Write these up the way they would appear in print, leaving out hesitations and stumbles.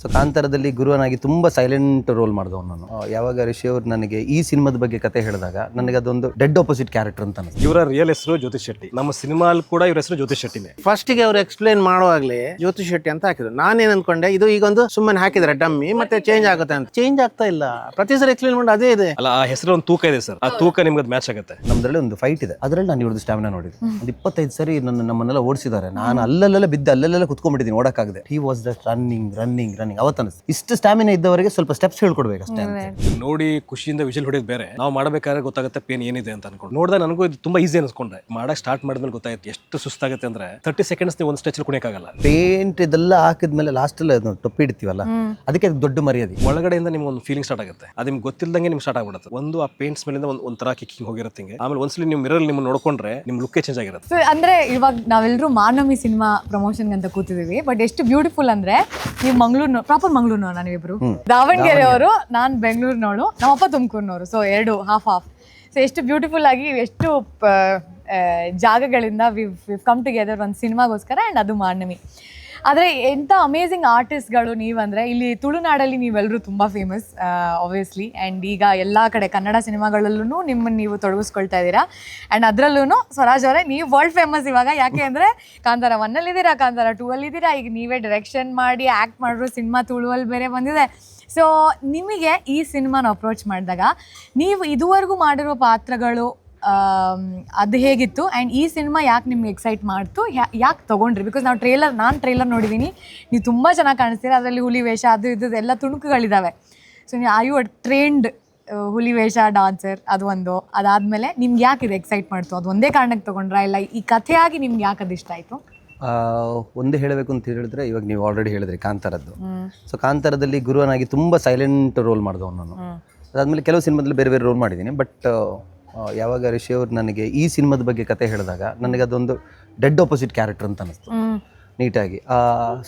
So ಕಾಂತಾರದಲ್ಲಿ ಗುರುವನಾಗಿ ತುಂಬಾ silent roll ಮಾಡಿದವನು ನಾನು. ಯಾವಾಗ ರಿಷಿ ಅವರು ನನಗೆ ಈ ಸಿನಿಮಾದ ಬಗ್ಗೆ ಕತೆ ಹೇಳಿದಾಗ ನನಗೆ ಅದೊಂದು ಡೆಡ್ ಆಪೋಸಿಟ್ ಕ್ಯಾರೆಕ್ಟರ್ ಅಂತ ಅನಿಸ್ತು. ಇವರ ರಿಯಲ್ ಹೆಸರು ಜ್ಯೋತಿ ಶೆಟ್ಟಿ. ನಮ್ಮ ಸಿನಿಮಾ ಕೂಡ ಇವ್ರ ಹೆಸರು ಜ್ಯೋತಿ ಶೆಟ್ಟಿನೇ. ಫಸ್ಟಿಗೆ ಅವ್ರು ಎಕ್ಸ್ಪ್ಲೇನ್ ಮಾಡುವಾಗಲೇ ಜ್ಯೋತಿ ಶೆಟ್ಟಿ ಅಂತ ಹಾಕಿದ್ರು. ನಾನೇನ್ ಅನ್ಕೊಂಡೆ ಇದು ಈಗೊಂದು ಸುಮ್ಮನೆ ಹಾಕಿದ್ರೆ ಡಮ್ಮಿ ಮತ್ತೆ ಚೇಂಜ್ ಆಗುತ್ತೆ ಅಂತ. ಚೇಂಜ್ ಆಗ್ತಾ ಇಲ್ಲ, ಪ್ರತಿ ಸರಿ ಎಕ್ಸ್ಪ್ಲೇನ್ ಮಾಡಿ ಅದೇ ಇದೆ. ಅಲ್ಲ, ಆ ಹೆಸರು ಒಂದು ತೂಕ ಇದೆ ಸರ್, ಆ ತೂಕ ನಿಮ್ಗೆ ಅದು ಮ್ಯಾಚ್ ಆಗುತ್ತೆ. ನಮ್ದ್ರಲ್ಲಿ ಒಂದು ಫೈಟ್ ಇದೆ, ಅದರಲ್ಲಿ ನಾನು ಇವ್ರದ್ದು ಸ್ಟಾಮಿನಾ ನೋಡಿದ್ದೆ. ಒಂದು 25 ಸರಿ ನಮ್ಮನ್ನೆಲ್ಲ ಓಡಿಸಿದ್ದಾರೆ. ನಾನು ಅಲ್ಲೆಲ್ಲ ಬಿದ್ದು ಅಲ್ಲೆಲ್ಲ ಕುತ್ಕೊಂಡ್ಬಿಟ್ಟಿದ್ದೀನಿ, ಓಡಕ್ಕಾಗದೆ. ಹಿ ವಾಸ್ ಜಸ್ಟ್ ರನ್ನಿಂಗ್ ಅವತ್ತು ಅನಿಸ್ತು ಇಷ್ಟು ಸ್ಟಾಮಿನಾ ಇದ್ದವರಿಗೆ ಸ್ವಲ್ಪ ಸ್ಟೆಪ್ಸ್ ಹೇಳ್ಕೊಡ್ಬೇಕು ಅಷ್ಟೇ ಅಂತ. ನೋಡಿ ಖುಷಿಯಿಂದ ವಿಷಲ್ ಹೊಡೆಯೋದು ಬೇರೆ, ನಾವು ಮಾಡಬೇಕಾದ್ರೆ ಗೊತ್ತಾಗುತ್ತೆ ಪೇನ್ ಏನಿದೆ ಅಂತ ಅನ್ಕೊಂಡು. ನೋಡಿದಾಗ ನನಗೂ ಇದು ತುಂಬಾ ಈಸಿ ಅನ್ಸ್ಕೊಂಡೆ. ಮಾಡಕ್ ಸ್ಟಾರ್ಟ್ ಮಾಡಿದ್ಮೇಲೆ ಗೊತ್ತಾಯ್ತು ಎಷ್ಟು ಸುಸ್ತಾಗುತ್ತೆ ಅಂದ್ರೆ 30 ಸೆಕೆಂಡ್ಸ್ ನೀವು ಒಂದು ಸ್ಟೆಚ್ ಕುಣಿಯಕ್ಕಾಗಲ್ಲ. ಪೇಂಟ್ ಇದೆಲ್ಲ ಹಾಕಿದ್ಮೇಲೆ ಲಾಸ್ಟ್ ಅಲ್ಲಿ ಟೊಪ್ಪಿ ಇಡ್ತೀವಲ್ಲ, ಅದಕ್ಕೆ ದೊಡ್ಡ ಮರ್ಯಾದೆ. ಒಳಗಡೆಯಿಂದ ನಿಮ್ಗೆ ಒಂದು ಫೀಲಿಂಗ್ ಸ್ಟಾರ್ಟ್ ಆಗುತ್ತೆ, ಅದು ನಿಮ್ಗೆ ಗೊತ್ತಿಲ್ಲದಂಗೆ ನಿಮ್ಗೆ ಸ್ಟಾರ್ಟ್ ಆಗ್ಬಿಡುತ್ತೆ. ಒಂದು ಆ ಪೇಂಟ್ಸ್ ಮೇಲಿಂದ ಒಂಥರ ಕಿಕ್ಕಿಂಗ್ ಹೋಗಿರುತ್ತೆ ಹಿಂಗೆ. ಆಮೇಲೆ ಒಂದ್ಸಲಿ ನೀವು ಮಿರರ್ ನಿಮ್ಮ ನೋಡ್ಕೊಂಡ್ರೆ ನಿಮ್ ಲುಕ್ಕೇ ಚೇಂಜ್ ಆಗಿರುತ್ತೆ. ಸೊ ಅಂದ್ರೆ ಇವಾಗ ನಾವೆಲ್ಲರೂ ಮಾನವಿ ಸಿನಿಮಾ ಪ್ರಮೋಷನ್ ಅಂತ ಕೂತಿದೀವಿ. ಬಟ್ ಎಷ್ಟು ಬ್ಯೂಟಿಫುಲ್ ಅಂದ್ರೆ ನೀವು ಮಂಗಳೂರು, ಪ್ರಾಪರ್ ಮಂಗಳೂರಿನವ್ರು ನಾವಿಬ್ರು. ದಾವಣಗೆರೆ ಅವರು, ನಾನು ಬೆಂಗಳೂರಿನವಳು, ನಮ್ಮಪ್ಪ ತುಮಕೂರಿನವರು. ಸೊ ಎರಡು ಹಾಫ್. ಸೊ ಎಷ್ಟು ಬ್ಯೂಟಿಫುಲ್ ಆಗಿ ಎಷ್ಟು ಜಾಗಗಳಿಂದ ವಿ ಕಮ್ ಟುಗೆದರ್ ಒಂದು ಸಿನಿಮಾಗೋಸ್ಕರ. ಆ್ಯಂಡ್ ಅದು ಮಾನವಿ. ಆದರೆ ಎಂಥ ಅಮೇಝಿಂಗ್ ಆರ್ಟಿಸ್ಟ್ಗಳು ನೀವಂದರೆ. ಇಲ್ಲಿ ತುಳುನಾಡಲ್ಲಿ ನೀವೆಲ್ಲರೂ ತುಂಬ ಫೇಮಸ್ ಆಬ್ವಿಯಸ್ಲಿ. ಆ್ಯಂಡ್ ಈಗ ಎಲ್ಲ ಕಡೆ ಕನ್ನಡ ಸಿನಿಮಾಗಳಲ್ಲೂ ನಿಮ್ಮನ್ನು ನೀವು ತೊಡಗಿಸ್ಕೊಳ್ತಾ ಇದ್ದೀರಾ. ಆ್ಯಂಡ್ ಅದರಲ್ಲೂ ಸ್ವರಾಜ್ ಅವರೇ ನೀವು ವರ್ಲ್ಡ್ ಫೇಮಸ್ ಇವಾಗ. ಯಾಕೆ ಅಂದರೆ ಕಾಂತಾರ 1ಅಲ್ಲಿದ್ದೀರಾ, ಕಾಂತಾರ 2ಅಲ್ಲಿದ್ದೀರಾ, ಈಗ ನೀವೇ ಡೈರೆಕ್ಷನ್ ಮಾಡಿ ಆ್ಯಕ್ಟ್ ಮಾಡಿರೋ ಸಿನಿಮಾ ತುಳುವಲ್ಲಿ ಬೇರೆ ಬಂದಿದೆ. ಸೊ ನಿಮಗೆ ಈ ಸಿನಿಮಾನ ಅಪ್ರೋಚ್ ಮಾಡಿದಾಗ ನೀವು ಇದುವರೆಗೂ ಮಾಡಿರೋ ಪಾತ್ರಗಳು ಅದು ಹೇಗಿತ್ತು, ಆ್ಯಂಡ್ ಈ ಸಿನಿಮಾ ಯಾಕೆ ನಿಮ್ಗೆ ಎಕ್ಸೈಟ್ ಮಾಡ್ತು, ಯಾಕೆ ತೊಗೊಂಡ್ರಿ? ಬಿಕಾಸ್ ನಾನು ಟ್ರೇಲರ್ ನೋಡಿದ್ದೀನಿ, ನೀವು ತುಂಬ ಚೆನ್ನಾಗಿ ಕಾಣಿಸ್ತೀರ. ಅದರಲ್ಲಿ ಹುಲಿ ವೇಷ ಅದು ಇದು ಎಲ್ಲ ತುಣುಕುಗಳಿದ್ದಾವೆ. ಸೊ ನೀವು ಆರ್ ಯು ಟ್ರೇನ್ಡ್ ಹುಲಿ ವೇಷ ಡಾನ್ಸರ್? ಅದು ಒಂದು. ಅದಾದಮೇಲೆ ನಿಮ್ಗೆ ಯಾಕೆ ಇದು ಎಕ್ಸೈಟ್ ಮಾಡ್ತು? ಅದು ಒಂದೇ ಕಾರಣಕ್ಕೆ ತೊಗೊಂಡ್ರಾ, ಇಲ್ಲ ಈ ಕಥೆಯಾಗಿ ನಿಮ್ಗೆ ಯಾಕೆ ಅದು ಇಷ್ಟ ಆಯಿತು? ಒಂದೇ ಹೇಳಬೇಕು ಅಂತ ಹೇಳಿದ್ರೆ, ಇವಾಗ ನೀವು ಆಲ್ರೆಡಿ ಹೇಳಿದ್ರಿ ಕಾಂತಾರದ್ದು. ಸೊ ಕಾಂತಾರದಲ್ಲಿ ಗುರುವನಾಗಿ ತುಂಬ ಸೈಲೆಂಟ್ ರೋಲ್ ಮಾಡಿದವನು ನಾನು. ಅದಾದಮೇಲೆ ಕೆಲವು ಸಿನಿಮಾದಲ್ಲಿ ಬೇರೆ ಬೇರೆ ರೋಲ್ ಮಾಡಿದ್ದೀನಿ. ಬಟ್ ಯಾವಾಗ ರಿಷಿ ಅವರು ನನಗೆ ಈ ಸಿನಿಮಾದ ಬಗ್ಗೆ ಕತೆ ಹೇಳಿದಾಗ ನನಗೆ ಅದೊಂದು ಡೆಡ್ ಆಪೋಸಿಟ್ ಕ್ಯಾರೆಕ್ಟರ್ ಅಂತ ಅನಿಸ್ತು ನೀಟಾಗಿ.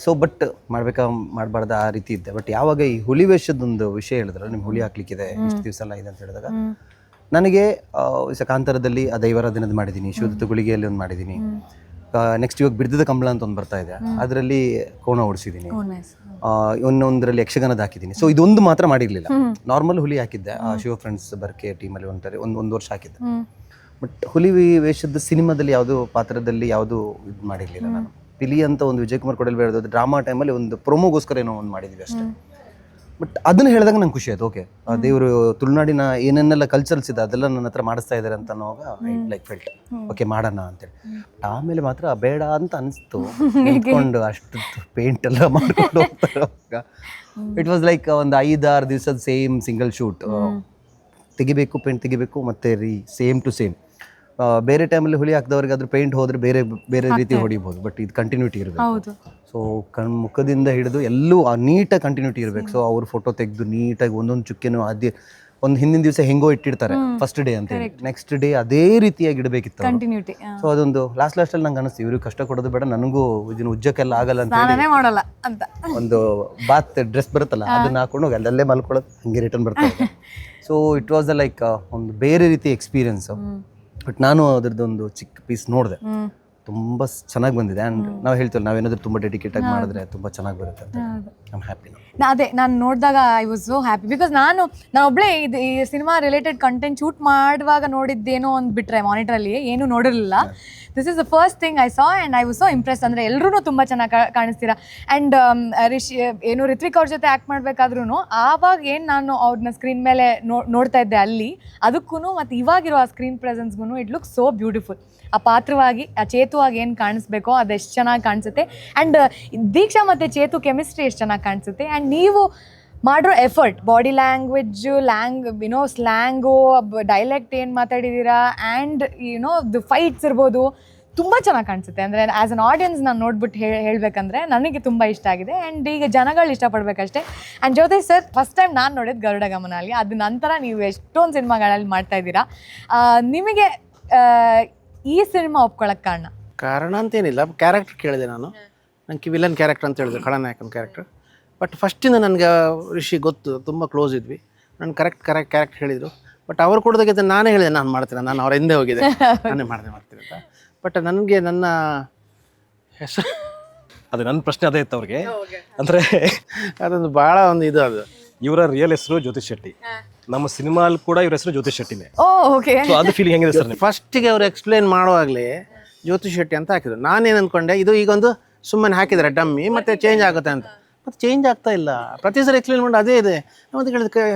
ಸೊ ಬಟ್ ಮಾಡಬಾರ್ದು ಆ ರೀತಿ ಇದ್ದೆ. ಬಟ್ ಯಾವಾಗ ಈ ಹುಲಿ ವೇಷದೊಂದು ವಿಷಯ ಹೇಳಿದ್ರೆ, ನಿಮ್ಗೆ ಹುಲಿ ಹಾಕ್ಲಿಕ್ಕಿದೆ ಇಷ್ಟು ದಿವಸ ಎಲ್ಲ ಇದೆ ಅಂತ ಹೇಳಿದಾಗ ನನಗೆ ಕಾಂತಾರದಲ್ಲಿ ಆ ದೈವರ ದಿನದ ಮಾಡಿದ್ದೀನಿ, ಶಿವದತ್ತ ಗುಳಿಗೆಯಲ್ಲಿ ಒಂದು ಮಾಡಿದ್ದೀನಿ. ನೆಕ್ಸ್ಟ್ ಇವಾಗ ಬಿಡ್ದದ ಕಂಬಳ ಅಂತ ಒಂದು ಬರ್ತಾ ಇದೆ, ಅದರಲ್ಲಿ ಕೋಣ ಓಡಿಸಿದ್ದೀನಿ. ಇನ್ನೊಂದರಲ್ಲಿ ಯಕ್ಷಗಾನದ ಹಾಕಿದ್ದೀನಿ. ಸೊ ಇದೊಂದು ಮಾತ್ರ ಮಾಡಿರಲಿಲ್ಲ. ನಾರ್ಮಲ್ ಹುಲಿ ಹಾಕಿದ್ದೆ, ಶಿವ ಫ್ರೆಂಡ್ಸ್ ಬರ್ಕೆ ಟೀಮಲ್ಲಿ ಒಂದು ವರ್ಷ ಹಾಕಿದ್ದೆ. ಬಟ್ ಹುಲಿ ವೇಷದ ಸಿನಿಮಾದಲ್ಲಿ ಯಾವುದು ಪಾತ್ರದಲ್ಲಿ ಯಾವುದು ಇದು ಮಾಡಿರಲಿಲ್ಲ ನಾನು. ಪಿಲಿ ಅಂತ ಒಂದು ವಿಜಯ್ ಕುಮಾರ್ ಕೊಡಲ್ ಬೇಡ ಡ್ರಾಮಾ ಟೈಮಲ್ಲಿ ಒಂದು ಪ್ರೊಮೋಗೋಸ್ಕರ ಏನೋ ಒಂದು ಮಾಡಿದ್ವಿ ಅಷ್ಟೇ. ಬಟ್ ಅದನ್ನು ಹೇಳಿದಾಗ ನಂಗೆ ಖುಷಿ ಆಯ್ತು. ಓಕೆ, ದೇವರು ತುಳುನಾಡಿನ ಏನೇನೆಲ್ಲ ಕಲ್ಚರ್ಸ್ ಇದೆ ಅದೆಲ್ಲ ನನ್ನ ಹತ್ರ ಮಾಡಿಸ್ತಾ ಇದ್ದಾರೆ ಅಂತ ಅನ್ನೋವಾಗ ಲೈಕ್ ಫೆಲ್ಟ್ ಓಕೆ ಮಾಡೋಣ ಅಂತೇಳಿ. ಆಮೇಲೆ ಮಾತ್ರ ಬೇಡ ಅಂತ ಅನಿಸ್ತು. ನಿಂತ್ಕೊಂಡು ಅಷ್ಟು ಪೇಂಟ್ ಎಲ್ಲ ಮಾಡ್ಕೊಂಡು ಹೋಗ್ತಾರೆ. ಇಟ್ ವಾಸ್ ಲೈಕ್ ಒಂದು 5-6 ದಿವಸದ ಸೇಮ್ ಸಿಂಗಲ್ ಶೂಟ್ ತೆಗಿಬೇಕು, ಪೇಂಟ್ ತೆಗಿಬೇಕು, ಮತ್ತೆ ಸೇಮ್ ಟು ಸೇಮ್. ಬೇರೆ ಟೈಮಲ್ಲಿ ಹುಲಿ ಹಾಕಿದವ್ರಿಗೆ ಅದ್ರ ಪೇಂಟ್ ಹೋದ್ರೆ ಬೇರೆ ಬೇರೆ ರೀತಿ ಹೊಡಿಬೋದು. ಬಟ್ ಇದು ಕಂಟಿನ್ಯೂಟಿ ಇರಬೇಕು. ಸೊ ಮುಖದಿಂದ ಹಿಡಿದು ಎಲ್ಲೂ ನೀಟಾಗಿ ಕಂಟಿನ್ಯೂಟಿ ಇರಬೇಕು. ಸೊ ಅವ್ರ ಫೋಟೋ ತೆಗೆದು ನೀಟಾಗಿ ಒಂದೊಂದು ಚುಕ್ಕೆನೂ ಅದೇ ಒಂದು ಹಿಂದಿನ ದಿವಸ ಹೆಂಗೋ ಇಟ್ಟಿರ್ತಾರೆ ಫಸ್ಟ್ ಡೇ ಅಂತ ಹೇಳಿ, ನೆಕ್ಸ್ಟ್ ಡೇ ಅದೇ ರೀತಿಯಾಗಿ ಇಡಬೇಕಿತ್ತು. ಸೊ ಅದೊಂದು ಲಾಸ್ಟಲ್ಲಿ ನಂಗೆ ಅನಿಸ್ತು ಇವ್ರಿಗೆ ಕಷ್ಟ ಕೊಡೋದು ಬೇಡ, ನನಗೂ ಇದನ್ನು ಉಜ್ಜಕ್ಕೆಲ್ಲ ಆಗಲ್ಲ ಅಂತ ಹೇಳಿ ಒಂದು ಬಾತ್ ಡ್ರೆಸ್ ಬರುತ್ತಲ್ಲ ಅದನ್ನ ಹಾಕೊಂಡು ಹೋಗಿ ಅಲ್ಲೇ ಮಲ್ಕೊಳ್ಳೋದು, ಹಂಗೆ ರಿಟರ್ನ್ ಬರ್ತಾರೆ. ಸೊ ಇಟ್ ವಾಸ್ ಲೈಕ್ ಒಂದು ಬೇರೆ ರೀತಿ ಎಕ್ಸ್ಪೀರಿಯನ್ಸ್. ಬಟ್ ನಾನು ಅದ್ರದ್ದೊಂದು ಚಿಕ್ಕ ಪೀಸ್ ನೋಡಿದೆ, ತುಂಬ ಚೆನ್ನಾಗಿ ಬಂದಿದೆ. ಆ್ಯಂಡ್ ನಾವು ಹೇಳ್ತೀವಿ ನಾವೇನಾದ್ರೂ ತುಂಬ ಡೆಡಿಕೇಟ್ ಆಗಿ ಮಾಡಿದ್ರೆ ತುಂಬ ಚೆನ್ನಾಗಿ ಬರುತ್ತೆ ಅಂತ. I happy. ಅದೇ ನಾನು ನೋಡಿದಾಗ I was so happy. Because ನಾನು ಒಬ್ಬಳೇ ಈ ಸಿನಿಮಾ ರಿಲೇಟೆಡ್ ಕಂಟೆಂಟ್ ಶೂಟ್ ಮಾಡುವಾಗ ನೋಡಿದ್ದೇನೋ ಒಂದು ಬಿಟ್ಟರೆ ಮಾನಿಟ್ರಲ್ಲಿ ಏನೂ ನೋಡಿರಲಿಲ್ಲ. This is the first thing I saw and I was so Impress. ಅಂದರೆ ಎಲ್ಲರೂ ತುಂಬ ಚೆನ್ನಾಗಿ ಕಾಣಿಸ್ತೀರಾ. ಆ್ಯಂಡ್ ಏನು ರಿತ್ವಿಕ್ ಅವ್ರ ಜೊತೆ ಆ್ಯಕ್ಟ್ ಮಾಡಬೇಕಾದ್ರೂ ಆವಾಗ ಏನು ನಾನು ಅವ್ರನ್ನ ಸ್ಕ್ರೀನ್ ಮೇಲೆ ನೋಡ್ತಾ ಇದ್ದೆ ಅಲ್ಲಿ, ಅದಕ್ಕೂ ಮತ್ತು ಇವಾಗಿರೋ ಆ ಸ್ಕ್ರೀನ್ ಪ್ರೆಸೆನ್ಸ್ಗೂ ಇಟ್ ಲುಕ್ ಸೋ ಬ್ಯೂಟಿಫುಲ್. ಆ ಪಾತ್ರವಾಗಿ ಆ ಚೇತುವಾಗಿ ಏನು ಕಾಣಿಸ್ಬೇಕೋ ಅದೆಷ್ಟು ಚೆನ್ನಾಗಿ ಕಾಣಿಸುತ್ತೆ. ಆ್ಯಂಡ್ ದೀಕ್ಷಾ ಮತ್ತು ಚೇತು ಕೆಮಿಸ್ಟ್ರಿ ಎಷ್ಟು ಚೆನ್ನಾಗಿ ಕಾಣಿಸುತ್ತೆ. ಆ್ಯಂಡ್ ನೀವು ಮಾಡಿರೋ effort, body language, slang, dialect ಏನು ಮಾತಾಡಿದ್ದೀರಾ, ಆ್ಯಂಡ್ ದ ಫೈಟ್ಸ್ ಇರ್ಬೋದು, ತುಂಬ ಚೆನ್ನಾಗಿ ಕಾಣಿಸುತ್ತೆ. ಅಂದರೆ ಆ್ಯಸ್ ಅನ್ ಆಡಿಯನ್ಸ್ ನಾನು ನೋಡ್ಬಿಟ್ಟು ಹೇಳಬೇಕಂದ್ರೆ ನನಗೆ ತುಂಬ ಇಷ್ಟ ಆಗಿದೆ. ಆ್ಯಂಡ್ ಈಗ ಜನಗಳು ಇಷ್ಟಪಡಬೇಕಷ್ಟೇ. ಆ್ಯಂಡ್ ಜೊತೆ ಸರ್ ಫಸ್ಟ್ ಟೈಮ್ ನಾನು ನೋಡಿದ್ದು ಗರುಡ ಗಮನಲ್ಲಿ. ಅದು ನಂತರ ನೀವು ಎಷ್ಟೊಂದು ಸಿನಿಮಾಗಳಲ್ಲಿ ಮಾಡ್ತಾಯಿದ್ದೀರಾ. ನಿಮಗೆ ಈ ಸಿನಿಮಾ ಒಪ್ಕೊಳ್ಳೋಕ್ಕೆ ಕಾರಣ ಅಂತೇನಿಲ್ಲ, ಕ್ಯಾರೆಕ್ಟರ್ ಕೇಳಿದೆ ನಾನು. ನನಗೆ ವಿಲನ್ ಕ್ಯಾರೆಕ್ಟರ್ ಅಂತ ಹೇಳಿದ್ರು, ಖಳನಾಯಕನ ಕ್ಯಾರೆಕ್ಟರ್. ಬಟ್ ಫಸ್ಟಿಂದ ನನಗೆ ರಿಷಿ ಗೊತ್ತು, ತುಂಬ ಕ್ಲೋಸ್ ಇದ್ವಿ. ನಾನು ಕರೆಕ್ಟ್ ಕ್ಯಾರೆಕ್ಟರ್ ಹೇಳಿದರು. ಬಟ್ ಅವ್ರು ಕೊಡೋದಕ್ಕಿಂತ ನಾನೇ ಹೇಳಿದೆ ನಾನು ಮಾಡ್ತೀನಿ, ನಾನು ಅವ್ರ ಹಿಂದೆ ಹೋಗಿದೆ, ನಾನೇ ಮಾಡ್ತೀನಿ ಅಂತ. ಬಟ್ ನನಗೆ ನನ್ನ ಹೆಸರು ಅದು ನನ್ನ ಪ್ರಶ್ನೆ ಅದೇ ಇತ್ತು ಅವ್ರಿಗೆ. ಅಂದರೆ ಅದೊಂದು ಭಾಳ ಒಂದು ಇದು ಅದು. ಇವರ ರಿಯಲ್ ಹೆಸರು ಜ್ಯೋತಿಷ್ ಶೆಟ್ಟಿ, ನಮ್ಮ ಸಿನಿಮಾಲ್ ಕೂಡ ಇವ್ರ ಹೆಸರು ಜ್ಯೋತಿಷ್ ಶೆಟ್ಟಿನೇ. ಓ ಓಕೆ. ಸೊ ಅದು ಫೀಲಿಂಗ್ ಹೆಂಗಿದೆ ಸರ್? ಫಸ್ಟಿಗೆ ಅವ್ರು ಎಕ್ಸ್ಪ್ಲೇನ್ ಮಾಡುವಾಗಲೇ ಜ್ಯೋತಿಷ್ ಶೆಟ್ಟಿ ಅಂತ ಹಾಕಿದ್ರು. ನಾನೇನು ಅಂದ್ಕೊಂಡೆ ಇದು ಈಗೊಂದು ಸುಮ್ಮನೆ ಹಾಕಿದ್ದಾರೆ ಡಮ್ಮಿ ಮತ್ತೆ ಚೇಂಜ್ ಆಗುತ್ತೆ ಅಂತ. ಮತ್ತೆ ಚೇಂಜ್ ಆಗ್ತಾ ಇಲ್ಲ, ಪ್ರತಿ ಸರಿ ಎಕ್ಸ್ಪ್ಲೇನ್ ಮಾಡಿ ಅದೇ ಇದೆ. ಮತ್ತೆ ಹೇಳಿದ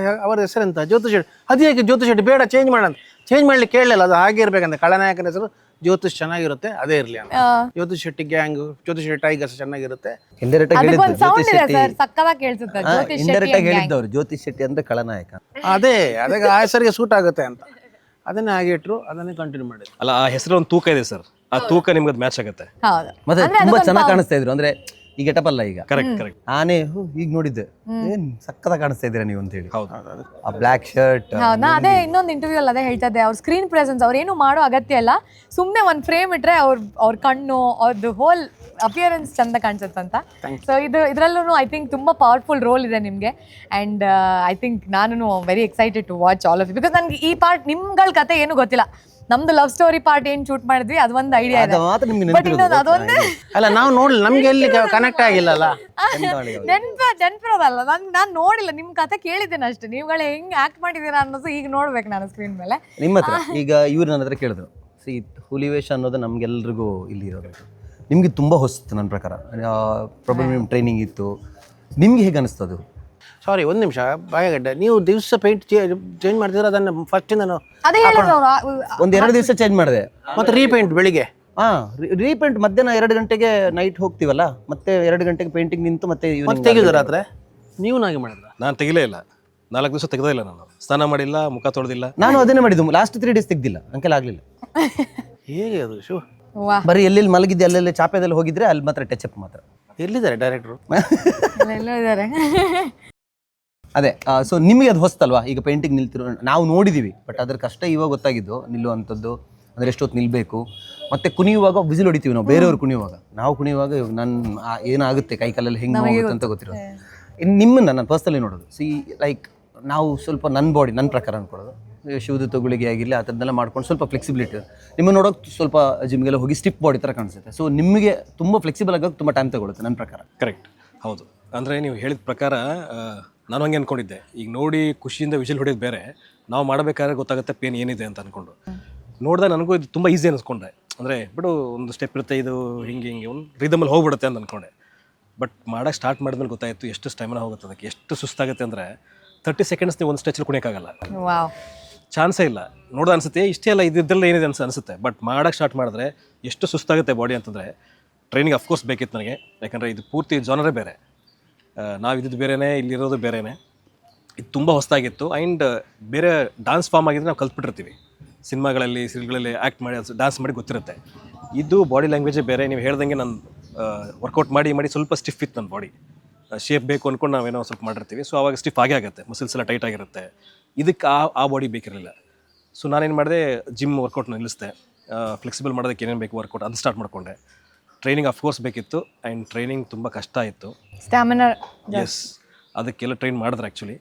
ಅವರ ಹೆಸರೆಂತ ಜ್ಯೋತಿಷ್ ಶೆಟ್ಟಿ, ಅದೇ ಜ್ಯೋತಿಷ್ ಶೆಟ್ಟಿ ಬೇಡ ಚೇಂಜ್ ಮಾಡೋಣ. ಚೇಂಜ್ ಮಾಡ್ಲಿಕ್ಕೆ ಕೇಳಲಿಲ್ಲ, ಅದು ಹಾಗೆ ಇರ್ಬೇಕಂತ. ಖಳನಾಯಕನ ಹೆಸರು ಜ್ಯೋತಿಷ್ ಚೆನ್ನಾಗಿರುತ್ತೆ ಅದೇ ಇರಲಿ ಅಂತ. ಜ್ಯೋತಿಷ್ ಶೆಟ್ಟಿ ಗ್ಯಾಂಗ್, ಜ್ಯೋತಿಷ್ ಶೆಟ್ಟಿ ಟೈಗರ್ಸ್ ಚೆನ್ನಾಗಿರುತ್ತೆ. ಇಂಡೈರೆಕ್ಟ್ ಆಗಿ ಹೇಳಿದ್ರು ಅದಕ್ಕೊಂದು ಸೌಂಡ್ ಜ್ಯೋತಿಷ್ ಇದೆ ಶೆಟ್ಟಿ, ಸರ್, ಸಕ್ಕದಾಗಿ ಕೇಳಿಸುತ್ತೆ ಜ್ಯೋತಿಷ್ ಇಂಡೈರೆಕ್ಟ್ ಆಗಿ ಶೆಟ್ಟಿ ಹೇಳಿದ್ದವ್ರು ಜ್ಯೋತಿಷ್ ಶೆಟ್ಟಿ ಅಂದ್ರೆ ಖಳನಾಯಕ. ಅದೇ ಅದಕ್ಕೆ ಆ ಹೆಸರಿಗೆ ಸೂಟ್ ಆಗುತ್ತೆ ಅಂತ ಅದನ್ನೇ ಹಾಗೆ ಇಟ್ರು, ಅದನ್ನೇ ಕಂಟಿನ್ಯೂ ಮಾಡಿದ್ರು. ಅಲ್ಲ, ಆ ಹೆಸರು ಒಂದು ತೂಕ ಇದೆ ಸರ್, ಆ ತೂಕ ನಿಮ್ಗೆ ಅದು ಮ್ಯಾಚ್ ಆಗುತ್ತೆ. ಹೌದು. ಮತ್ತೆ ತುಂಬಾ ಚೆನ್ನಾಗಿ ಕಾಣಿಸ್ತಾ ಇದ್ರು. ಅಂದ್ರೆ ಈ ಗೆಟಪ್ ಅಲ್ಲ ಈಗ, ಕರೆಕ್ಟ್ ಕರೆಕ್ಟ್. ಆನೆ ಈಗ ನೋಡಿದ್ದೆ ಏನ್ ಸಕ್ಕತ್ತಾಗಿ ಕಾಣಿಸ್ತಾ ಇದ್ದೀರಾ ನೀವು ಅಂತ ಹೇಳಿ. ಹೌದು. ಆ ಬ್ಲ್ಯಾಕ್ ಶರ್ಟ್. ಹೌದು, ನಾ ಅದೇ ಇನ್ನೊಂದು ಇಂಟರ್ವ್ಯೂ ಅಲ್ಲಿ ಅದೇ ಹೇಳ್ತಾ ಇದ್ದೆ, ಅವ್ರ ಸ್ಕ್ರೀನ್ ಪ್ರೆಸೆನ್ಸ್ ಅವ್ರು ಏನು ಮಾಡೋ ಅಗತ್ಯ ಇಲ್ಲ, ಸುಮ್ಮನೆ ಒಂದು ಫ್ರೇಮ್ ಇಟ್ರೆ ಅವ್ರ ಕಣ್ಣು, ಅವ್ರದ್ದು ಹೋಲ್ ಅಪಿಯರೆನ್ಸ್ ಚಂದ ಕಾಣಿಸುತ್ತಂತ. ಸೊ ಇದರಲ್ಲೂ ಐ ಥಿಂಕ್ ತುಂಬ ಪವರ್ಫುಲ್ ರೋಲ್ ಇದೆ ನಿಮಗೆ. ಆ್ಯಂಡ್ ಐ ಥಿಂಕ್ ನಾನು very excited to watch all of it, because ನನಗೆ ಈ ಪಾರ್ಟ್ ನಿಮ್ಗಳ ಕತೆ ಏನು ಗೊತ್ತಿಲ್ಲ. ನಮ್ದು ಲವ್ ಸ್ಟೋರಿ ಪಾರ್ಟ್ ಏನು ಶೂಟ್ ಮಾಡಿದ್ವಿ ಅದೊಂದು ಐಡಿಯಾ ಇದೆ, ಮಾತ್ರ ನಿಮ್ಗೆ ಬಟ್ ಇನ್ನೊಂದು ಅದೊಂದೇ ಅಲ್ಲ ನಾವು ನೋಡ್ಲಿ, ನಮ್ಗೆ ಎಲ್ಲಿ ಕನೆಕ್ಟ್ ಆಗಿಲ್ಲಲ್ಲ. ನೆನ್ಪಿರೋದಲ್ಲ, ನಾನು ನೋಡಿಲ್ಲ, ನಿಮ್ಮ ಕತೆ ಕೇಳಿದ್ದೇನೆ ಅಷ್ಟೇ. ನೀವುಗಳು ಹೆಂಗೆ ಆಕ್ಟ್ ಮಾಡಿದ್ದೀರಾ ಅನ್ನೋದು ಈಗ ನೋಡ್ಬೇಕು ನಾನು ಸ್ಕ್ರೀನ್ ಮೇಲೆ. ನಿಮ್ಮ ಹತ್ರ ಈಗ ಇವ್ರು ನನ್ನ ಹತ್ರ ಕೇಳಿದ್ರು, ಸಿ ಹುಲಿವೇಷ ಅನ್ನೋದು ನಮ್ಗೆಲ್ರಿಗೂ ಇಲ್ಲಿ ಇರೋದು, ನಿಮ್ಗೆ ತುಂಬ ಹೊಸ್ತು ನನ್ನ ಪ್ರಕಾರ. ಪ್ರಾಬ್ಲಮ್ ನಿಮ್ಮ ಟ್ರೈನಿಂಗ್ ಇತ್ತು, ನಿಮ್ಗೆ ಹೇಗೆ ಅನಿಸ್ತದು? ಸಾರಿ ಒಂದು ನಿಮಿಷ ಬಾಯಗಡ್ಡೆ, ನೀವು ದಿವಸ ಪೇಂಟ್ ಚೇಂಜ್ ಮಾಡ್ತಿದ್ರೆ ಅದನ್ನು ಫಸ್ಟಿಂದ ಅದೇ ಹೇಳಿದ್ರು ಒಂದು 2 ದಿವಸ ಚೇಂಜ್ ಮಾಡಿದೆ, ಮತ್ತೆ ರೀಪೇಂಟ್ ಬೆಳಿಗ್ಗೆ. ರೀಪೇಂಟ್ ಮಧ್ಯಾಹ್ನ 2 ಗಂಟೆಗೆ ನೈಟ್ ಹೋಗ್ತೀವಲ್ಲ, ಮತ್ತೆ 2 ಗಂಟೆಗೆ ಪೇಂಟಿಂಗ್ ನಿಂತು ಮತ್ತೆ ಮತ್ತೆ ತೆಗೆದು ರಾತ್ರಿ ನೀವು ನಾಗೆ ಮಾಡಿದ್ರ? ನಾನು ತೆಗಿಲೇ ಇಲ್ಲ, 4 ದಿವಸ ತೆಗೆದೇ ಇಲ್ಲ. ನಾನು ಸ್ನಾನ ಮಾಡಿಲ್ಲ, ಮುಖ ತೊಳೆದಿಲ್ಲ. ನಾನು ಅದನ್ನೇ ಮಾಡಿದ್ದು. ಲಾಸ್ಟ್ 3 ಡೇಸ್ ತೆಗ್ದಿಲ್ಲ, ಅಂಕೆಲ್ಲ ಆಗಲಿಲ್ಲ. ಹೇಗೆ ಅದು ಶೋ? ವಾ, ಬರೀ ಎಲ್ಲೆಲ್ಲಿ ಮಲಗಿದ್ದೆ ಅಲ್ಲೆಲ್ಲಿ ಚಾಪೆದಲ್ಲಿ ಹೋಗಿದ್ರೆ ಅಲ್ಲಿ ಮಾತ್ರ ಟಚ್ ಮಾತ್ರ. ಎಲ್ಲಿದ್ದಾರೆ ಡೈರೆಕ್ಟ್ರು? ಎಲ್ಲೋ ಇದ್ದಾರೆ. ಅದೇ ಸೊ ನಿಮಗೆ ಅದು ಹೊಸ್ತಲ್ವಾ ಈಗ ಪೇಂಟಿಂಗ್ ನಿಲ್ತಿರೋ? ನಾವು ನೋಡಿದ್ದೀವಿ, ಬಟ್ ಅದ್ರ ಕಷ್ಟ ಇವಾಗ ಗೊತ್ತಾಗಿದ್ದು ನಿಲ್ಲುವಂಥದ್ದು. ಅಂದರೆ ಎಷ್ಟೊತ್ತು ನಿಲ್ಲಬೇಕು, ಮತ್ತು ಕುಣಿಯುವಾಗ ವಿಸಿಲ್ ಹೊಡಿತೀವಿ ನಾವು, ಬೇರೆಯವ್ರು ಕುಣಿಯುವಾಗ. ನಾವು ಕುಣಿಯುವಾಗ ನನ್ನ ಏನಾಗುತ್ತೆ ಕೈ ಕಾಲಲ್ಲಿ ಹೆಂಗೆ ಹೋಗುತ್ತೆ ಅಂತ ಗೊತ್ತಿರೋದು. ಇನ್ನು ನಿಮ್ಮನ್ನು ನಾನು ಪರ್ಸ್ನಲಿ ನೋಡೋದು, ಸಿ ಲೈಕ್ ನಾವು ಸ್ವಲ್ಪ ನನ್ನ ಬಾಡಿ ನನ್ನ ಪ್ರಕಾರ ಅಂದ್ಕೊಳ್ಳೋದು, ಶಿವದು ತೊಗುಳಿಗೆ ಆಗಿರಲಿ ಆ ಥರದ್ದೆಲ್ಲ ಮಾಡ್ಕೊಂಡು ಸ್ವಲ್ಪ ಫ್ಲೆಕ್ಸಿಬಿಲಿಟಿ. ನಿಮ್ಮನ್ನು ನೋಡೋಕೆ ಸ್ವಲ್ಪ ಜಿಮ್ಗೆಲ್ಲ ಹೋಗಿ ಸ್ಟಿಪ್ ಬಾಡಿ ಥರ ಕಾಣಿಸುತ್ತೆ. ಸೊ ನಿಮಗೆ ತುಂಬ ಫ್ಲೆಕ್ಸಿಬಲ್ ಆಗೋಕೆ ತುಂಬ ಟೈಮ್ ತಗೊಳುತ್ತೆ ನನ್ನ ಪ್ರಕಾರ. ಕರೆಕ್ಟ್, ಹೌದು. ಅಂದರೆ ನೀವು ಹೇಳಿದ ಪ್ರಕಾರ ನಾನು ಹಂಗೆ ಅಂದ್ಕೊಂಡಿದ್ದೆ. ಈಗ ನೋಡಿ ಖುಷಿಯಿಂದ ವಿಷಲ್ ಹೊಡೆಯೋದು ಬೇರೆ, ನಾವು ಮಾಡಬೇಕಾದ್ರೆ ಗೊತ್ತಾಗುತ್ತೆ ಪೇನ್ ಏನಿದೆ ಅಂತ ಅಂದ್ಕೊಂಡು ನೋಡಿದಾಗ ನನಗೂ ಇದು ತುಂಬ ಈಸಿ ಅನಿಸ್ಕೊಂಡೆ. ಅಂದರೆ ಬಿಡು ಒಂದು ಸ್ಟೆಪ್ ಇರುತ್ತೆ, ಇದು ಹಿಂಗೆ ಒಂದು ರಿದಮಲ್ಲಿ ಹೋಗ್ಬಿಡುತ್ತೆ ಅಂತ ಅಂದ್ಕೊಂಡೆ. ಬಟ್ ಮಾಡೋಕ್ಕೆ ಸ್ಟಾರ್ಟ್ ಮಾಡಿದ್ಮೇಲೆ ಗೊತ್ತಾಯಿತು ಎಷ್ಟು ಸ್ಟೈಮಿನ ಹೋಗುತ್ತೆ, ಅದಕ್ಕೆ ಎಷ್ಟು ಸುಸ್ತಾಗುತ್ತೆ. ಅಂದರೆ 30 ಸೆಕೆಂಡ್ಸ್ ನೀವು ಒಂದು ಸ್ಟೆಚಲ್ಲಿ ಕುಣಿಯೋಕ್ಕಾಗಲ್ಲ, ವಾವ್, ಚಾನ್ಸೇ ಇಲ್ಲ. ನೋಡೋದು ಅನಿಸುತ್ತೆ ಇಷ್ಟೇ ಅಲ್ಲ, ಇದ್ರಲ್ಲಿ ಏನಿದೆ ಅನಿಸುತ್ತೆ. ಬಟ್ ಮಾಡೋಕ್ಕೆ ಸ್ಟಾರ್ಟ್ ಮಾಡಿದ್ರೆ ಎಷ್ಟು ಸುಸ್ತಾಗುತ್ತೆ ಬಾಡಿ ಅಂತಂದರೆ ಟ್ರೈನಿಂಗ್ ಅಫ್ಕೋರ್ಸ್ ಬೇಕಿತ್ತು ನನಗೆ. ಯಾಕಂದರೆ ಇದು ಪೂರ್ತಿ ಜಾನರೇ ಬೇರೆ, ನಾವು ಇದ್ದು ಬೇರೆಯೇ, ಇಲ್ಲಿರೋದು ಬೇರೆಯೇ. ಇದು ತುಂಬ ಹೊಸದಾಗಿತ್ತು. ಆ್ಯಂಡ್ ಬೇರೆ ಡಾನ್ಸ್ ಫಾರ್ಮ್ ಆಗಿದ್ರೆ ನಾವು ಕಲ್ತ್ಬಿಟ್ಟಿರ್ತೀವಿ, ಸಿನಿಮಾಗಳಲ್ಲಿ ಸೀರಿಯಲ್ಗಳಲ್ಲಿ ಆ್ಯಕ್ಟ್ ಮಾಡಿ ಡಾನ್ಸ್ ಮಾಡಿ ಗೊತ್ತಿರುತ್ತೆ. ಇದು ಬಾಡಿ ಲ್ಯಾಂಗ್ವೇಜೇ ಬೇರೆ. ನೀವು ಹೇಳ್ದಂಗೆ ನಾನು ವರ್ಕೌಟ್ ಮಾಡಿ ಸ್ವಲ್ಪ ಸ್ಟಿಫ್ ಇತ್ತು ನನ್ನ ಬಾಡಿ. ಶೇಪ್ ಬೇಕು ಅಂದ್ಕೊಂಡು ನಾವೇನೋ ಸ್ವಲ್ಪ ಮಾಡಿರ್ತೀವಿ, ಸೊ ಆವಾಗ ಸ್ಟಿಫ್ ಆಗೇ ಆಗುತ್ತೆ, ಮಸಲ್ಸ್ ಎಲ್ಲ ಟೈಟ್ ಆಗಿರುತ್ತೆ. ಇದಕ್ಕೆ ಆ ಬಾಡಿ ಬೇಕಿರಲಿಲ್ಲ. ಸೊ ನಾನೇನು ಮಾಡಿದೆ, ಜಿಮ್ ವರ್ಕೌಟ್ನ ನಿಲ್ಲಿಸಿದೆ. ಫ್ಲೆಕ್ಸಿಬಲ್ ಮಾಡೋದಕ್ಕೆ ಏನೇನು ಬೇಕು ವರ್ಕೌಟ್ ಅದು ಸ್ಟಾರ್ಟ್ ಮಾಡಿಕೊಂಡೆ. ಟ್ರೈನಿಂಗ್ ಅಫ್ಕೋರ್ಸ್ ಬೇಕಿತ್ತು, ಆ್ಯಂಡ್ ಟ್ರೈನಿಂಗ್ ತುಂಬ ಕಷ್ಟ ಇತ್ತು. ಸ್ಟ್ಯಾಮಿನಾ, ಎಸ್, ಅದಕ್ಕೆಲ್ಲ ಟ್ರೈನ್ ಮಾಡಿದ್ರೆ ಆ್ಯಕ್ಚುಲಿ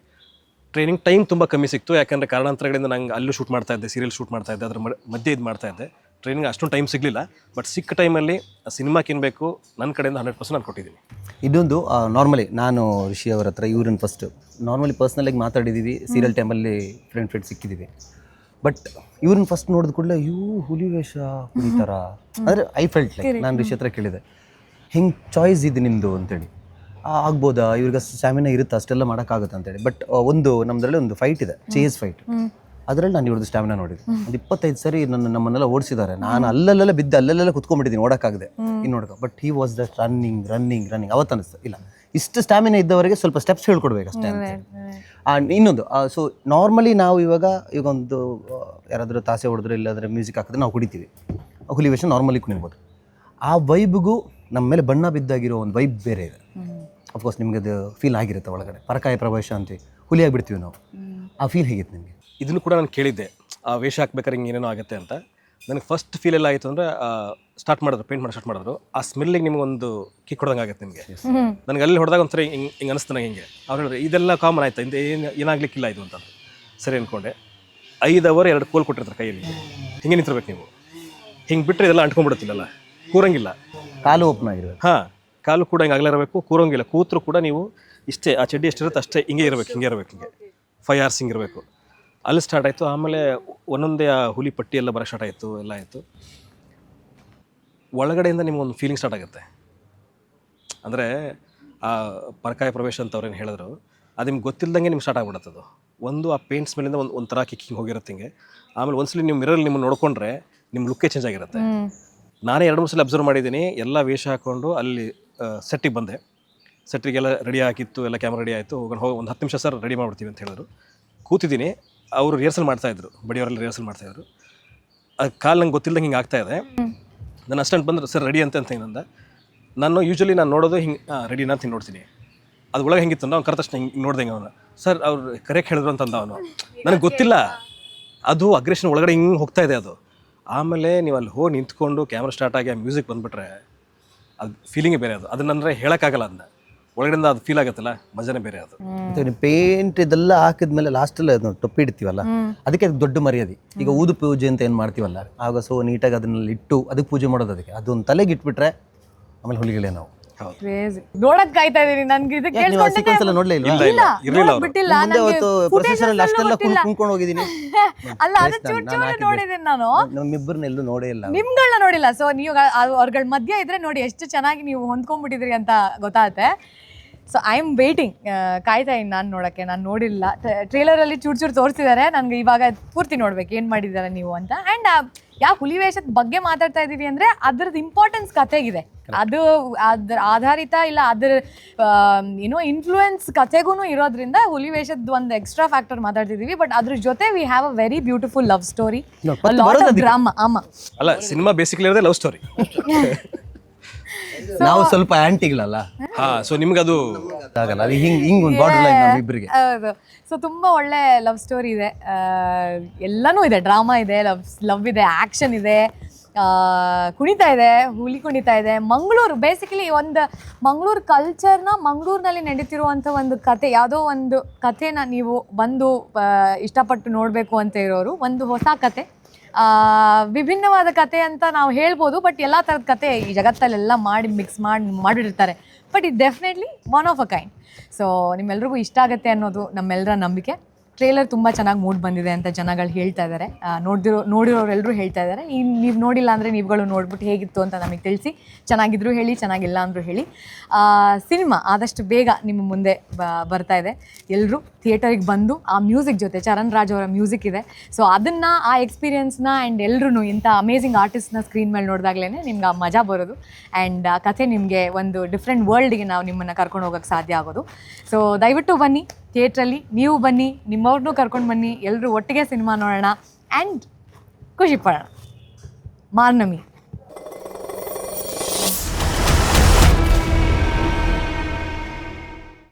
ಟ್ರೈನಿಂಗ್ ಟೈಮ್ ತುಂಬ ಕಮ್ಮಿ ಸಿಕ್ತು. ಯಾಕಂದರೆ ಕಾರಣಾಂತರಗಳಿಂದ ನಂಗೆ ಅಲ್ಲೂ ಶೂಟ್ ಮಾಡ್ತಾಯಿದ್ದೆ, ಸೀರಿಯಲ್ ಶೂಟ್ ಮಾಡ್ತಾಯಿದ್ದೆ, ಅದ್ರ ಮಧ್ಯೆ ಇದು ಮಾಡ್ತಾಯಿದ್ದೆ. ಟ್ರೈನಿಂಗ್ ಅಷ್ಟೊಂದು ಟೈಮ್ ಸಿಗಲಿಲ್ಲ. ಬಟ್ ಸಿಕ್ಕ ಟೈಮಲ್ಲಿ ಸಿನಿಮಾಕ್ಕೆ ಏನು ಬೇಕು ನನ್ನ ಕಡೆಯಿಂದ 100% ನಾನು ಕೊಟ್ಟಿದ್ದೀನಿ. ಇದೊಂದು ನಾರ್ಮಲಿ ನಾನು ಋಷಿ ಅವ್ರ ಹತ್ರ ಇವ್ರನ್ನ ಫಸ್ಟ್ ನಾರ್ಮಲಿ ಪರ್ಸ್ನಲಾಗಿ ಮಾತಾಡಿದ್ದೀವಿ, ಸೀರಿಯಲ್ ಟೈಮಲ್ಲಿ ಫ್ರೆಂಡ್ ಸಿಕ್ಕಿದ್ದೀವಿ. ಬಟ್ ಇವ್ರನ್ನ ಫಸ್ಟ್ ನೋಡಿದ ಕೂಡಲೇ ಹುಲಿವೇಷ ಕುಣಿತಾರ ಅಂದರೆ ಐ ಫೆಲ್ಟ್ ಲೈಕ್ ನಾನು ಋಷಿ ಹತ್ರ ಕೇಳಿದೆ, ಹಿಂಗೆ ಚಾಯ್ಸ್ ಇದೆ ನಿಮ್ಮದು ಅಂತೇಳಿ, ಆಗ್ಬೋದಾ ಇವ್ರಿಗೆ ಸ್ಟ್ಯಾಮಿನಾ ಇರುತ್ತೆ ಅಷ್ಟೆಲ್ಲ ಮಾಡೋಕ್ಕಾಗುತ್ತೆ ಅಂತೇಳಿ. ಬಟ್ ಒಂದು ನಮ್ಮದ್ರಲ್ಲಿ ಒಂದು ಫೈಟ್ ಇದೆ, ಚೇಸ್ ಫೈಟ್, ಅದರಲ್ಲಿ ನಾನು ಇವ್ರದ್ದು ಸ್ಟ್ಯಾಮಿನಾ ನೋಡಿದ್ದೆ. ಒಂದು 25 ಸರಿ ನಮ್ಮನ್ನೆಲ್ಲ ಓಡಿಸಿದ್ದಾರೆ. ನಾನು ಅಲ್ಲೆಲ್ಲ ಬಿದ್ದು ಅಲ್ಲೆಲ್ಲ ಕುತ್ಕೊಂಡ್ಬಿಟ್ಟಿದ್ದೀನಿ, ಓಡೋಕ್ಕಾಗದೆ ಇನ್ನು ನೋಡೋಕೆ. But he was just running ಅವತ್ತು ಅನಿಸ್ತು, ಇಲ್ಲ ಇಷ್ಟು ಸ್ಟ್ಯಾಮಿನಾ ಇದ್ದವರಿಗೆ ಸ್ವಲ್ಪ ಸ್ಟೆಪ್ಸ್ ಹೇಳ್ಕೊಡ್ಬೇಕು ಅಷ್ಟೇ ಅಂತ. ಇನ್ನೊಂದು ಸೊ ನಾರ್ಮಲಿ ನಾವು ಇವಾಗ ಒಂದು ಯಾರಾದರೂ ತಾಸೆ ಹೊಡೆದ್ರೆ ಇಲ್ಲಾಂದರೆ ಮ್ಯೂಸಿಕ್ ಹಾಕಿದ್ರೆ ನಾವು ಕುಡಿತೀವಿ, ಹುಲಿವೇಷ ನಾರ್ಮಲಿ ಕುಣಿಬೋದು. ಆ ವೈಬ್ಗೂ ನಮ್ಮ ಮೇಲೆ ಬಣ್ಣ ಬಿದ್ದಾಗಿರೋ ಒಂದು ವೈಬ್ ಬೇರೆ ಇದೆ. ಅಫ್ಕೋರ್ಸ್ ನಿಮಗೆ ಅದು ಫೀಲ್ ಆಗಿರುತ್ತೆ ಒಳಗಡೆ, ಪರಕಾಯ ಪ್ರವೇಶ ಅಂತೀವಿ, ಹುಲಿ ಆಗಿಬಿಡ್ತೀವಿ ನಾವು. ಆ ಫೀಲ್ ಹೇಗಿತ್ತು ನಿಮಗೆ? ಇದನ್ನು ಕೂಡ ನಾನು ಕೇಳಿದ್ದೆ, ಆ ವೇಷ ಹಾಕ್ಬೇಕಾದ್ರೆ ಹಿಂಗೆ ಏನೇನೋ ಆಗುತ್ತೆ ಅಂತ. ನನಗೆ ಫಸ್ಟ್ ಫೀಲ್ ಎಲ್ಲ ಆಯಿತು ಅಂದರೆ ಸ್ಟಾರ್ಟ್ ಮಾಡಿದ್ರು, ಪೇಂಟ್ ಮಾಡಿ ಸ್ಟಾರ್ಟ್ ಮಾಡಿದ್ರು, ಆ ಸ್ಮೆಲ್ಲಿಗೆ ನಿಮಗೊಂದು ಕಿಕ್ ಹೊಡೆದಂಗೆ ಆಗುತ್ತೆ ನಿಮಗೆ. ನನಗೆ ಅಲ್ಲಿ ಹೊಡೆದಾಗ ಒಂಥರ ಹಿಂಗೆ ಅನಿಸ್ತಾನೆ. ಹಿಂಗೆ ಅವ್ರು ಹೇಳಿದ್ರೆ ಇದೆಲ್ಲ ಕಾಮನ್ ಆಯ್ತಾ, ಏನಾಗಲಿಕ್ಕಿಲ್ಲ ಇದು ಅಂತ. ಸರಿ ಅಂದ್ಕೊಂಡೆ. 5 ಅವರ್ 2 ಕೋಲ್ ಕೊಟ್ಟಿರ್ತಾರೆ ಕೈಯಲ್ಲಿ, ಹಿಂಗೆ ನಿಂತಿರ್ಬೇಕು ನೀವು. ಹಿಂಗೆ ಬಿಟ್ಟರೆ ಇದೆಲ್ಲ ಅಂಟ್ಕೊಂಡ್ಬಿಡುತ್ತಿಲ್ಲಲ್ಲ, ಕೂರಂಗಿಲ್ಲ, ಕಾಲು ಓಪನ್ ಆಗಿರೋದು. ಹಾಂ, ಕಾಲು ಕೂಡ ಹಿಂಗೆ ಆಗಲೇ ಇರಬೇಕು, ಕೂರೋಂಗಿಲ್ಲ. ಕೂತ್ರು ಕೂಡ ನೀವು ಇಷ್ಟೇ, ಆ ಚಡ್ಡಿ ಎಷ್ಟಿರುತ್ತೆ ಅಷ್ಟೇ ಹಿಂಗೆ ಇರಬೇಕು, ಹಿಂಗೆ 5 hours ಹಿಂಗೆ ಇರಬೇಕು. ಅಲ್ಲಿ ಸ್ಟಾರ್ಟ್ ಆಯಿತು. ಆಮೇಲೆ ಒಂದೊಂದೇ ಆ ಹುಲಿ ಪಟ್ಟಿ ಎಲ್ಲ ಬರೋಕ್ಕೆ ಸ್ಟಾರ್ಟ್ ಆಯಿತು, ಎಲ್ಲ ಆಯಿತು. ಒಳಗಡೆಯಿಂದ ನಿಮ್ಗೊಂದು ಫೀಲಿಂಗ್ ಸ್ಟಾರ್ಟ್ ಆಗುತ್ತೆ. ಅಂದರೆ ಆ ಪರಕಾಯ ಪ್ರವೇಶ ಅಂತ ಅವ್ರೇನು ಹೇಳಿದ್ರು, ಅದು ನಿಮ್ಗೆ ಗೊತ್ತಿಲ್ಲದಂಗೆ ನಿಮ್ಗೆ ಸ್ಟಾರ್ಟ್ ಆಗ್ಬಿಡುತ್ತದು. ಒಂದು ಆ ಪೇಂಟ್ಸ್ ಮೇಲಿಂದ ಒಂಥರ ಕಿಕ್ಕಿಂಗ್ ಹೋಗಿರುತ್ತೆ ಹಿಂಗೆ. ಆಮೇಲೆ ಒಂದ್ಸಲಿ ನೀವು ಮಿರರಲ್ಲಿ ನಿಮ್ಮನ್ನು ನೋಡ್ಕೊಂಡ್ರೆ ನಿಮ್ಮ ಲುಕ್ಕೇ ಚೇಂಜ್ ಆಗಿರುತ್ತೆ. ನಾನೇ 2-3 ಸಲ ಅಬ್ಸರ್ವ್ ಮಾಡಿದ್ದೀನಿ. ಎಲ್ಲ ವೇಷ ಹಾಕ್ಕೊಂಡು ಅಲ್ಲಿ ಸೆಟ್ಟಿಗೆ ಬಂದೆ. ಸೆಟ್ಟಿಗೆಲ್ಲ ರೆಡಿ ಆಗಿತ್ತು, ಎಲ್ಲ ಕ್ಯಾಮ್ರಾ ರೆಡಿ ಆಯಿತು. ಹೋಗಿ ಒಂದು 10 ನಿಮಿಷ ಸರ್ ರೆಡಿ ಮಾಡ್ಬಿಡ್ತೀವಿ ಅಂತ ಹೇಳಿದ್ರು. ಕೂತಿದ್ದೀನಿ, ಅವರು ರಿಹರ್ಸಲ್ ಮಾಡ್ತಾಯಿದ್ರು, ಬಡಿಯವರೆಲ್ಲ ರಿಹರ್ಸಲ್ ಮಾಡ್ತಾಯಿದ್ರು. ಅದು ಕಾಲು ನಂಗೆ ಗೊತ್ತಿಲ್ಲದಂಗೆ ಹಿಂಗೆ ಆಗ್ತಾಯಿದೆ. ನನ್ನ ಅಸ್ಟೆಂಟ್ ಬಂದರು, ಸರ್ ರೆಡಿ ಅಂತ ಹಿಂಗಂದ. ನಾನು ಯೂಶ್ವಲಿ ನಾನು ನೋಡೋದು ಹಿಂಗೆ ರೆಡಿನ ಅಂತ ಹಿಂಗೆ ನೋಡ್ತೀನಿ. ಅದು ಒಳಗೆ ಹೆಂಗಿತ್ತು ಅವ್ನು ಕರೆದ ತಕ್ಷಣ ಹಿಂಗೆ ನೋಡ್ದಂಗೆ ಅವನು, ಸರ್ ಅವ್ರು ಕರೆಕ್ಟ್ ಹೇಳಿದ್ರು ಅಂತಂದ ಅವನು. ನನಗೆ ಗೊತ್ತಿಲ್ಲ, ಅದು ಅಗ್ರೆಷನ್ ಒಳಗಡೆ ಹಿಂಗೆ ಹೋಗ್ತಾ ಇದೆ ಅದು. ಆಮೇಲೆ ನೀವು ಅಲ್ಲಿ ಹೋಗಿ ನಿಂತ್ಕೊಂಡು ಕ್ಯಾಮ್ರಾ ಸ್ಟಾರ್ಟ್ ಆಗಿ ಆ ಮ್ಯೂಸಿಕ್ ಬಂದುಬಿಟ್ರೆ ಅದು ಫೀಲಿಂಗೇ ಬೇರೆ. ಅದು ಅದನ್ನಂದರೆ ಹೇಳೋಕ್ಕಾಗಲ್ಲ. ಅದನ್ನ ಒಳಗಡೆಯಿಂದ ಅದು ಫೀಲ್ ಆಗುತ್ತಲ್ಲ, ಮಜಾನೇ ಬೇರೆ ಅದು. ಪೇಂಟ್ ಇದೆಲ್ಲ ಹಾಕಿದ್ಮೇಲೆ ಲಾಸ್ಟಲ್ಲಿ ಅದನ್ನ ಟೊಪ್ಪಿ ಇಡ್ತೀವಲ್ಲ, ಅದಕ್ಕೆ ಅದು ದೊಡ್ಡ ಮರ್ಯಾದೆ. ಈಗ ಊದು ಪೂಜೆ ಅಂತ ಏನು ಮಾಡ್ತೀವಲ್ಲ, ಆಗ ಸೊ ನೀಟಾಗಿ ಅದನ್ನೆಲ್ಲ ಇಟ್ಟು ಅದಕ್ಕೆ ಪೂಜೆ ಮಾಡೋದು. ಅದಕ್ಕೆ ಅದೊಂದು ತಲೆಗೆ ಇಟ್ಬಿಟ್ರೆ ಆಮೇಲೆ ಹುಲಿಗಳೇ ನಾವು ನೋಡಕ್ ಕಾಯ್ತಾ ಇದೀನಿ. ನನ್ಗೆ ಇದು ಸೀಕ್ವೆನ್ಸ್ ನೋಡ್ಲೇ ಇಲ್ವಾ? ಇರಲಿಲ್ಲ ಬಿಟ್ಟಿಲ್ಲ. ಮುಂದೆ ಅವತ್ತು ಪ್ರೊಸೆಷನ್ ಅಷ್ಟೆಲ್ಲ ಕುಣ್ಕೊಂಡು ಹೋಗಿದ್ದೀನಿ. ಅಲ್ಲ, ಅದು ಚೂರು ನೋಡಿದೀನಿ ನಾನು. ನಮ್ಮಿಬ್ಬರನ್ನ ಎಲ್ಲೂ ನೋಡೇ ಇಲ್ಲ. ನಿಮ್ಗಳನ್ನ ನೋಡಿಲ್ಲ. ಸೊ ನೀವು ಅವ್ರಗಳ ಮಧ್ಯ ಇದ್ರೆ ನೋಡಿ ಎಷ್ಟು ಚೆನ್ನಾಗಿ ನೀವು ಹೊಂದ್ಕೊಂಡ್ಬಿಟ್ಟಿದ್ರಿ ಅಂತ ಗೊತ್ತಾಗುತ್ತೆ. ಸೊ ಐ ಆಮ್ ವೇಟಿಂಗ್, ಕಾಯ್ತಾ ಇದ್ದೀನಿ ನಾನು ನೋಡೋಕ್ಕೆ. ನಾನು ನೋಡಿಲ್ಲ. ಟ್ರೇಲರಲ್ಲಿ ಚೂರು ತೋರಿಸಿದ್ದಾರೆ. ನನಗೆ ಇವಾಗ ಪೂರ್ತಿ ನೋಡ್ಬೇಕು ಏನು ಮಾಡಿದ್ದಾರೆ ನೀವು ಅಂತ. ಆ್ಯಂಡ್ ಯಾಕೆ ಹುಲಿ ವೇಷದ ಬಗ್ಗೆ ಮಾತಾಡ್ತಾ ಇದ್ದೀವಿ ಅಂದರೆ ಅದ್ರದ್ದು ಇಂಪಾರ್ಟೆನ್ಸ್ ಕತೆಗಿದೆ. ಅದು ಅದ್ರ ಆಧಾರಿತ ಇಲ್ಲ, ಅದ್ರ ಏನೋ ಇನ್ಫ್ಲೂಯೆನ್ಸ್ ಕತೆಗೂ ಇರೋದ್ರಿಂದ ಹುಲಿ ವೇಷದ ಒಂದು ಎಕ್ಸ್ಟ್ರಾ ಫ್ಯಾಕ್ಟರ್ ಮಾತಾಡ್ತಿದ್ದೀವಿ. ಬಟ್ ಅದ್ರ ಜೊತೆ we have a very beautiful love story, lot of drama. ಅಲ್ಲ, ಸಿನಿಮಾ ಬೇಸಿಕ್ಲಿ ಇರೋದೇ ಲವ್ ಸ್ಟೋರಿ. ನಾವು ಸ್ವಲ್ಪ ಆಂಟಿಗಳಲ್ಲ, ಸೊ ನಿಮ್ಗೆ ಅದು ಆಗಲ್ಲ. ಅದು ಹಿಂಗ್ ಒಂದು ಬಾರ್ಡರ್ ಲೈನ್ ನಮ್ಮಿಬ್ಬರಿಗೆ. ಹೌದು. ಸೊ ತುಂಬ ಒಳ್ಳೆ ಲವ್ ಸ್ಟೋರಿ ಇದೆ, ಎಲ್ಲನೂ ಇದೆ. ಡ್ರಾಮಾ ಇದೆ, ಲವ್ ಇದೆ, ಆ್ಯಕ್ಷನ್ ಇದೆ, ಕುಣಿತಾ ಇದೆ, ಹುಲಿ ಕುಣಿತಾ ಇದೆ. ಮಂಗಳೂರು ಬೇಸಿಕಲಿ ಒಂದು ಮಂಗಳೂರು ಕಲ್ಚರ್ನ, ಮಂಗಳೂರಿನಲ್ಲಿ ನಡೀತಿರುವಂಥ ಒಂದು ಕತೆ, ಯಾವುದೋ ಒಂದು ಕಥೆನ ನೀವು ಬಂದು ಇಷ್ಟಪಟ್ಟು ನೋಡಬೇಕು ಅಂತ ಇರೋರು, ಒಂದು ಹೊಸ ಕತೆ, ವಿಭಿನ್ನವಾದ ಕತೆ ಅಂತ ನಾವು ಹೇಳ್ಬೋದು. ಬಟ್ ಎಲ್ಲ ಥರದ ಕತೆ ಈ ಜಗತ್ತಲ್ಲೆಲ್ಲ ಮಿಕ್ಸ್ ಮಾಡಿರ್ತಾರೆ. ಬಟ್ ಇದು definitely one of a kind. So ನಿಮ್ಮೆಲ್ರಿಗೂ ಇಷ್ಟ ಆಗುತ್ತೆ ಅನ್ನೋದು ನಮ್ಮೆಲ್ಲರ ನಂಬಿಕೆ. ಟ್ರೇಲರ್ ತುಂಬ ಚೆನ್ನಾಗಿ ಮೂಡ್ ಬಂದಿದೆ ಅಂತ ಜನಗಳು ಹೇಳ್ತಾ ಇದ್ದಾರೆ. ನೋಡಿರೋರೆಲ್ಲರೂ ಹೇಳ್ತಾ ಇದ್ದಾರೆ. ನೀವು ನೋಡಿಲ್ಲ ಅಂದರೆ ನೀವುಗಳು ನೋಡ್ಬಿಟ್ಟು ಹೇಗಿತ್ತು ಅಂತ ನಮಗೆ ತಿಳಿಸಿ. ಚೆನ್ನಾಗಿದ್ರು ಹೇಳಿ, ಚೆನ್ನಾಗಿಲ್ಲ ಅಂದರೂ ಹೇಳಿ. ಸಿನಿಮಾ ಆದಷ್ಟು ಬೇಗ ನಿಮ್ಮ ಮುಂದೆ ಬರ್ತಾ ಇದೆ. ಎಲ್ಲರೂ ಥಿಯೇಟರಿಗೆ ಬಂದು ಆ ಮ್ಯೂಸಿಕ್ ಜೊತೆ, ಚರಣ್ ರಾಜ್ ಅವರ ಮ್ಯೂಸಿಕ್ ಇದೆ. ಸೊ ಅದನ್ನು, ಆ ಎಕ್ಸ್ಪೀರಿಯನ್ಸ್ನ ಆ್ಯಂಡ್ ಎಲ್ಲರೂ ಇಂಥ ಅಮೇಝಿಂಗ್ ಆರ್ಟಿಸ್ಟ್ನ ಸ್ಕ್ರೀನ್ ಮೇಲೆ ನೋಡಿದಾಗಲೇ ನಿಮ್ಗೆ ಆ ಮಜಾ ಬರೋದು. ಆ್ಯಂಡ್ ಆ ಕಥೆ ನಿಮಗೆ ಒಂದು ಡಿಫ್ರೆಂಟ್ ವರ್ಲ್ಡ್ಗೆ ನಾವು ನಿಮ್ಮನ್ನು ಕರ್ಕೊಂಡು ಹೋಗೋಕ್ಕೆ ಸಾಧ್ಯ ಆಗೋದು. ಸೊ ದಯವಿಟ್ಟು ಬನ್ನಿ ಥಿಯೇಟ್ರಲ್ಲಿ, ನೀವು ಬನ್ನಿ, ನಿಮ್ಮವ್ರನ್ನೂ ಕರ್ಕೊಂಡು ಬನ್ನಿ, ಎಲ್ಲರೂ ಒಟ್ಟಿಗೆ ಸಿನಿಮಾ ನೋಡೋಣ ಆ್ಯಂಡ್ ಖುಷಿ ಪಡೋಣ. ಮಾರ್ನಮಿ.